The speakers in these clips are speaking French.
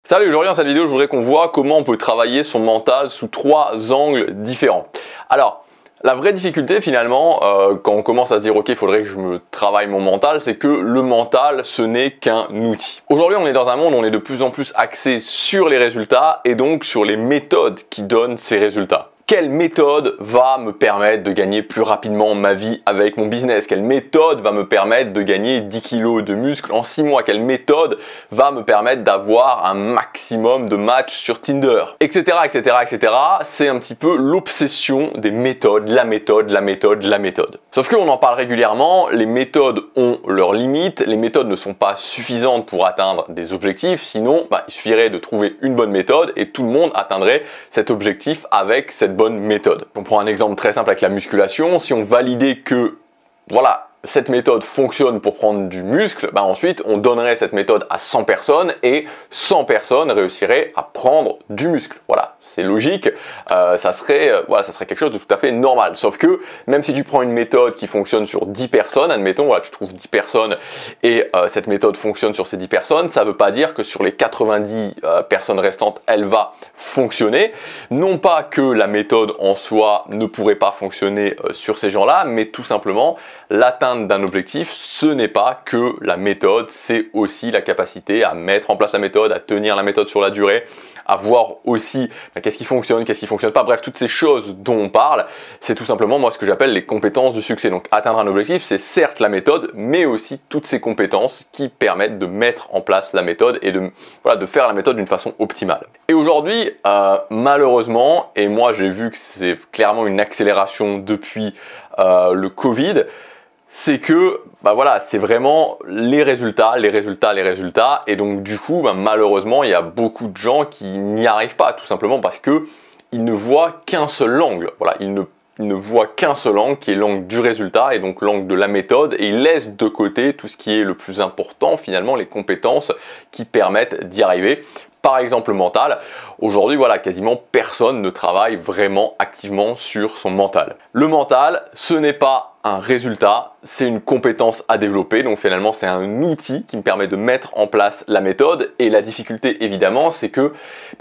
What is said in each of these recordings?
Salut, aujourd'hui dans cette vidéo, je voudrais qu'on voit comment on peut travailler son mental sous 3 angles différents. Alors, la vraie difficulté finalement, quand on commence à se dire ok, il faudrait que je me travaille mon mental, c'est que le mental, ce n'est qu'un outil. Aujourd'hui, on est dans un monde où on est de plus en plus axé sur les résultats et donc sur les méthodes qui donnent ces résultats. Quelle méthode va me permettre de gagner plus rapidement ma vie avec mon business? Quelle méthode va me permettre de gagner 10 kilos de muscles en 6 mois? Quelle méthode va me permettre d'avoir un maximum de matchs sur Tinder? Etc, etc, etc. C'est un petit peu l'obsession des méthodes, la méthode, la méthode, la méthode. Sauf qu'on en parle régulièrement, les méthodes ont leurs limites, les méthodes ne sont pas suffisantes pour atteindre des objectifs, sinon il suffirait de trouver une bonne méthode et tout le monde atteindrait cet objectif avec cette bonne méthode. On prend un exemple très simple avec la musculation. Si on validait que voilà, cette méthode fonctionne pour prendre du muscle, ensuite on donnerait cette méthode à 100 personnes et 100 personnes réussiraient à prendre du muscle. Voilà, c'est logique, ça serait quelque chose de tout à fait normal. Sauf que même si tu prends une méthode qui fonctionne sur 10 personnes, admettons, voilà, tu trouves 10 personnes et cette méthode fonctionne sur ces 10 personnes, ça ne veut pas dire que sur les 90 personnes restantes, elle va fonctionner. Non pas que la méthode en soi ne pourrait pas fonctionner sur ces gens-là, mais tout simplement l'atteinte d'un objectif, ce n'est pas que la méthode, c'est aussi la capacité à mettre en place la méthode, à tenir la méthode sur la durée, à voir aussi qu'est-ce qui fonctionne, qu'est-ce qui fonctionne pas, bref, toutes ces choses dont on parle, c'est tout simplement moi ce que j'appelle les compétences du succès. Donc atteindre un objectif, c'est certes la méthode, mais aussi toutes ces compétences qui permettent de mettre en place la méthode et de faire la méthode d'une façon optimale. Et aujourd'hui, malheureusement, et moi j'ai vu que c'est clairement une accélération depuis le Covid, c'est que c'est vraiment les résultats, et donc du coup malheureusement il y a beaucoup de gens qui n'y arrivent pas, tout simplement parce que ils ne voient qu'un seul angle. Voilà, ils ne voient qu'un seul angle qui est l'angle du résultat et donc l'angle de la méthode, et ils laissent de côté tout ce qui est le plus important finalement, les compétences qui permettent d'y arriver. Par exemple le mental, aujourd'hui quasiment personne ne travaille vraiment activement sur son mental. Le mental, ce n'est pas un résultat, c'est une compétence à développer, donc finalement c'est un outil qui me permet de mettre en place la méthode, et la difficulté évidemment c'est que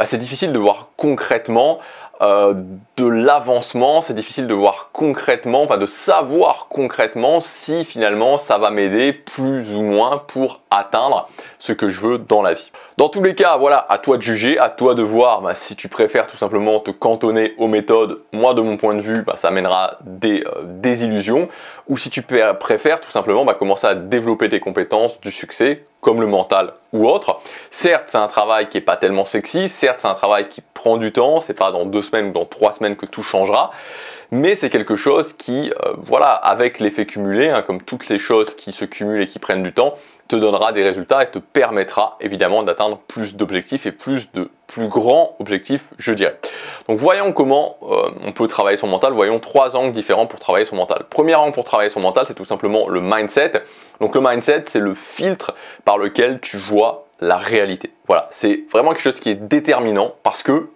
c'est difficile de voir concrètement de l'avancement, c'est difficile de voir concrètement, de savoir concrètement si finalement ça va m'aider plus ou moins pour atteindre ce que je veux dans la vie. Dans tous les cas, voilà, à toi de juger, à toi de voir si tu préfères tout simplement te cantonner aux méthodes. Moi de mon point de vue, ça mènera des désillusions, ou si tu préfères tout simplement commencer à développer tes compétences du succès, comme le mental ou autre. Certes, c'est un travail qui n'est pas tellement sexy, certes, c'est un travail qui prend du temps, c'est pas dans 2 semaines ou dans 3 semaines que tout changera, mais c'est quelque chose qui, avec l'effet cumulé, comme toutes les choses qui se cumulent et qui prennent du temps, te donnera des résultats et te permettra évidemment d'atteindre plus d'objectifs et plus grands objectifs, je dirais. Donc voyons comment on peut travailler son mental, voyons 3 angles différents pour travailler son mental. Premier angle pour travailler son mental, c'est tout simplement le mindset. Donc le mindset, c'est le filtre par lequel tu vois la réalité. Voilà, c'est vraiment quelque chose qui est déterminant parce que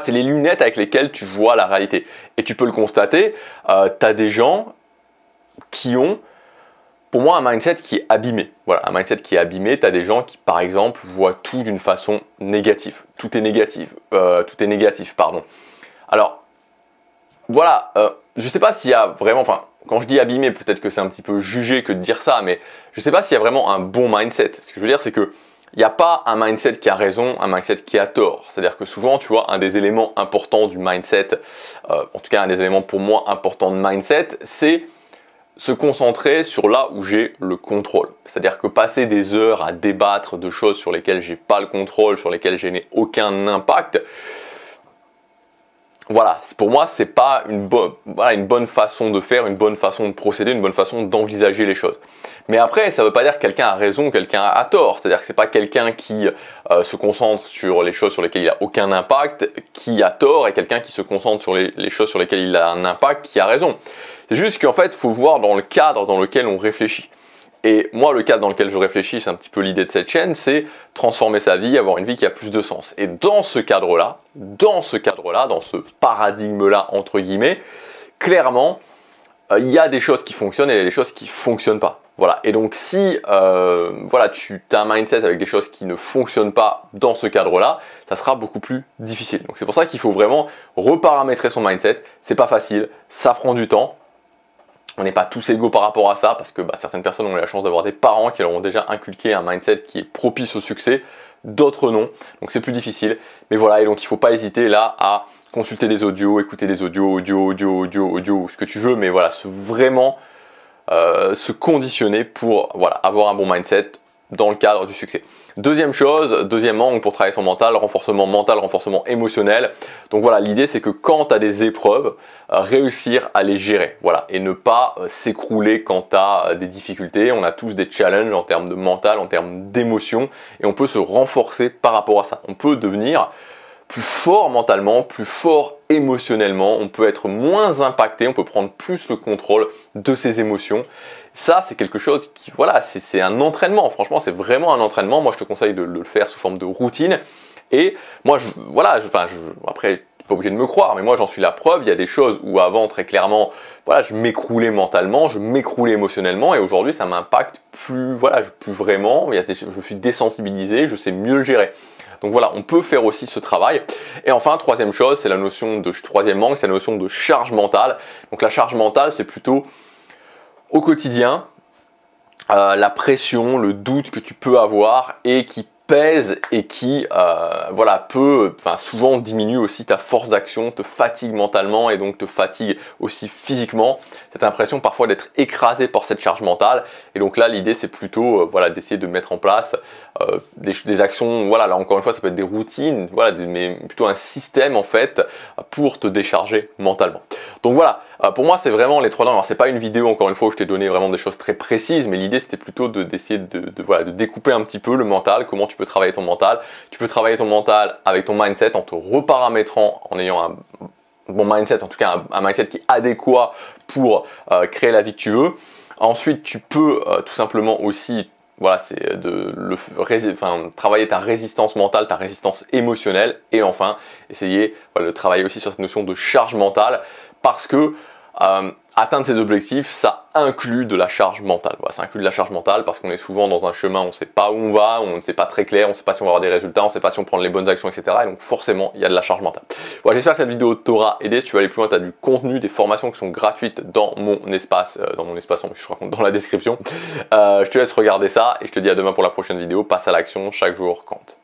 c'est les lunettes avec lesquelles tu vois la réalité. Et tu peux le constater, tu as des gens qui ont, pour moi, un mindset qui est abîmé. Voilà, un mindset qui est abîmé. Tu as des gens qui, par exemple, voient tout d'une façon négative. Tout est négatif. Alors, voilà, je ne sais pas s'il y a vraiment, quand je dis abîmé, peut-être que c'est un petit peu jugé que de dire ça, mais je ne sais pas s'il y a vraiment un bon mindset. Ce que je veux dire, c'est que il n'y a pas un mindset qui a raison, un mindset qui a tort. C'est-à-dire que souvent, tu vois, un des éléments importants du mindset, en tout cas un des éléments pour moi importants de mindset, c'est se concentrer sur là où j'ai le contrôle. C'est-à-dire que passer des heures à débattre de choses sur lesquelles j'ai pas le contrôle, sur lesquelles je n'ai aucun impact, voilà, pour moi, c'est pas une bonne façon de faire, une bonne façon de procéder, une bonne façon d'envisager les choses. Mais après, ça ne veut pas dire que quelqu'un a raison, quelqu'un a tort. C'est-à-dire que c'est pas quelqu'un qui se concentre sur les choses sur lesquelles il n'a aucun impact qui a tort, et quelqu'un qui se concentre sur les choses sur lesquelles il a un impact qui a raison. C'est juste qu'en fait, il faut voir dans le cadre dans lequel on réfléchit. Et moi, le cadre dans lequel je réfléchis, c'est un petit peu l'idée de cette chaîne, c'est transformer sa vie, avoir une vie qui a plus de sens. Et dans ce cadre-là, dans ce paradigme-là, entre guillemets, clairement, il y a des choses qui fonctionnent et il y a des choses qui ne fonctionnent pas. Voilà, et donc si voilà, tu as un mindset avec des choses qui ne fonctionnent pas dans ce cadre-là, ça sera beaucoup plus difficile. Donc c'est pour ça qu'il faut vraiment reparamétrer son mindset. C'est pas facile, ça prend du temps. On n'est pas tous égaux par rapport à ça, parce que certaines personnes ont eu la chance d'avoir des parents qui leur ont déjà inculqué un mindset qui est propice au succès, d'autres non, donc c'est plus difficile. Mais voilà, et donc il ne faut pas hésiter là à consulter des audios, écouter des audio, ce que tu veux, mais voilà, vraiment se conditionner pour voilà, avoir un bon mindset dans le cadre du succès. Deuxièmement, pour travailler son mental, renforcement émotionnel. Donc voilà, l'idée c'est que quand tu as des épreuves, réussir à les gérer, voilà, et ne pas s'écrouler quand tu as des difficultés. On a tous des challenges en termes de mental, en termes d'émotion, et on peut se renforcer par rapport à ça. On peut devenir plus fort mentalement, plus fort émotionnellement, on peut être moins impacté, on peut prendre plus le contrôle de ses émotions. Ça, c'est quelque chose qui, voilà, c'est un entraînement. Franchement, c'est vraiment un entraînement. Moi, je te conseille de le faire sous forme de routine. Et moi, après, tu n'es pas obligé de me croire, mais moi, j'en suis la preuve. Il y a des choses où avant, très clairement, voilà, je m'écroulais mentalement, je m'écroulais émotionnellement, et aujourd'hui, ça m'impacte plus, voilà, plus vraiment. Je suis désensibilisé, je sais mieux le gérer. Donc voilà, on peut faire aussi ce travail. Et enfin, troisième manque, c'est la notion de charge mentale. Donc la charge mentale, c'est plutôt au quotidien, la pression, le doute que tu peux avoir et qui pèse et qui peut souvent diminue aussi ta force d'action, te fatigue mentalement et donc te fatigue aussi physiquement. Cette impression parfois d'être écrasé par cette charge mentale, et donc là l'idée c'est plutôt d'essayer de mettre en place des actions, voilà, là encore une fois ça peut être des routines, voilà, mais plutôt un système en fait pour te décharger mentalement. Donc voilà, pour moi c'est vraiment les trois. Alors c'est pas une vidéo encore une fois où je t'ai donné vraiment des choses très précises, mais l'idée c'était plutôt d'essayer de découper un petit peu le mental, comment tu peux travailler ton mental. Tu peux travailler ton mental avec ton mindset en te reparamétrant, en ayant un bon mindset, en tout cas un mindset qui est adéquat pour créer la vie que tu veux. Ensuite tu peux tout simplement aussi, voilà, c'est travailler ta résistance mentale, ta résistance émotionnelle, et enfin essayer de travailler aussi sur cette notion de charge mentale, parce que atteindre ses objectifs, ça inclut de la charge mentale. Voilà, ça inclut de la charge mentale parce qu'on est souvent dans un chemin, on ne sait pas où on va, on ne sait pas très clair, on ne sait pas si on va avoir des résultats, on ne sait pas si on prend les bonnes actions, etc. Et donc forcément, il y a de la charge mentale. Voilà, j'espère que cette vidéo t'aura aidé. Si tu veux aller plus loin, tu as du contenu, des formations qui sont gratuites dans mon espace, je raconte dans la description. Je te laisse regarder ça et je te dis à demain pour la prochaine vidéo. Passe à l'action, chaque jour compte.